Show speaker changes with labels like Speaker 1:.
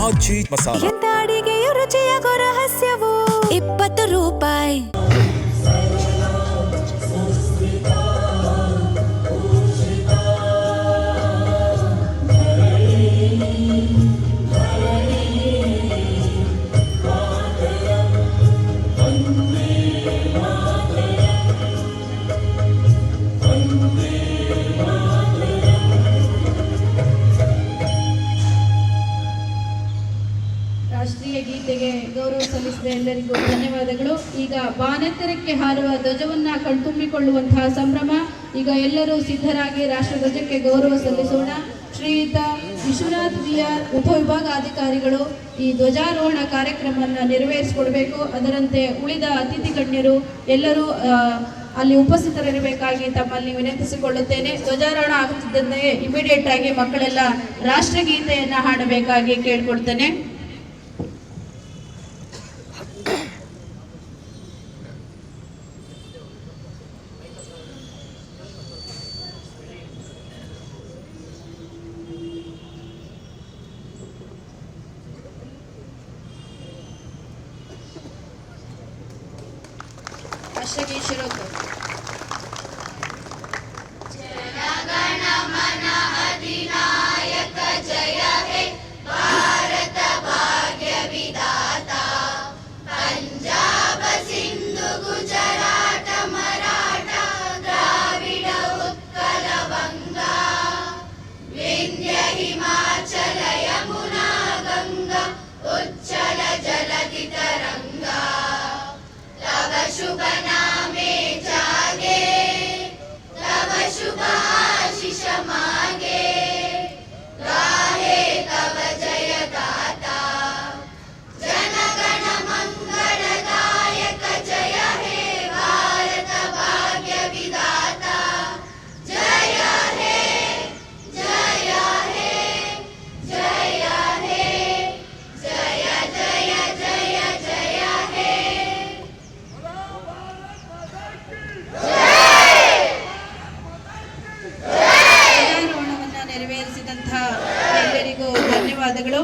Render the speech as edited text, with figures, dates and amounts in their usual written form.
Speaker 1: ಆಚಿ ಮಸಾಲ.
Speaker 2: ಎಂತ ಅಡಿಗೆಯ ರುಚಿಯಾಗೋ ರಹಸ್ಯವು 20 ರೂಪಾಯಿ.
Speaker 3: ರಾಷ್ಟ್ರೀಯ ಗೀತೆಗೆ ಗೌರವ ಸಲ್ಲಿಸಿದ ಎಲ್ಲರಿಗೂ ಧನ್ಯವಾದಗಳು. ಈಗ ಬಾನೆತ್ತರಕ್ಕೆ ಹಾರುವ ಧ್ವಜವನ್ನ ಕಣ್ತುಂಬಿಕೊಳ್ಳುವಂತಹ ಸಂಭ್ರಮ. ಈಗ ಎಲ್ಲರೂ ಸಿದ್ಧರಾಗಿ ರಾಷ್ಟ್ರಧ್ವಜಕ್ಕೆ ಗೌರವ ಸಲ್ಲಿಸೋಣ. ಶ್ರೀಯುತ ವಿಶ್ವನಾಥ್ ಬಿಆರ್ ಉಪವಿಭಾಗಾಧಿಕಾರಿಗಳು ಈ ಧ್ವಜಾರೋಹಣ ಕಾರ್ಯಕ್ರಮವನ್ನು ನೆರವೇರಿಸಿಕೊಡ್ಬೇಕು. ಅದರಂತೆ ಉಳಿದ ಅತಿಥಿ ಗಣ್ಯರು ಎಲ್ಲರೂ ಅಲ್ಲಿ ಉಪಸ್ಥಿತರಿರಬೇಕಾಗಿ ತಮ್ಮಲ್ಲಿ ವಿನಂತಿಸಿಕೊಳ್ಳುತ್ತೇನೆ. ಧ್ವಜಾರೋಹಣ ಆಗುತ್ತಿದ್ದಂತೆ ಇಮಿಡಿಯೇಟ್ ಆಗಿ ಮಕ್ಕಳೆಲ್ಲ ರಾಷ್ಟ್ರಗೀತೆಯನ್ನ ಹಾಡಬೇಕಾಗಿ ಕೇಳ್ಕೊಳ್ತೇನೆ. ರಾಷ್ಟ್ರಗೀತೆ
Speaker 4: ಜನಗಣಮನ ಅಧಿನಾಯಕ ಜಯ ಹೇ ಭಾರತ ಭಾಗ್ಯ ವಿಧಾತ. ಪಂಜಾಬ ಸಿಂಧು ಗುಜರಾಟ ಮರಾಠ ದ್ರಾವಿಡ ಉತ್ಕಲ ಬಂಗ. ವಿಂಧ್ಯ ಹಿಮಾಚಲ ಯಮುನಾ ಗಂಗಾ ಉಚ್ಚಲ ಜಲಧಿ ತರಂಗ. तव शुभ नामे जागे तव शुभ आशीष मागे. गाहे तव जय गाता जनगण मंगलदायक जय हे भारत भाग्य विधाता. जय हे जय हे जय हे जय जय जय जय हे.
Speaker 3: ಧ್ವಜಾರೋಹಣವನ್ನು ನೆರವೇರಿಸಿದಂತಹ ಎಲ್ಲರಿಗೂ ಧನ್ಯವಾದಗಳು.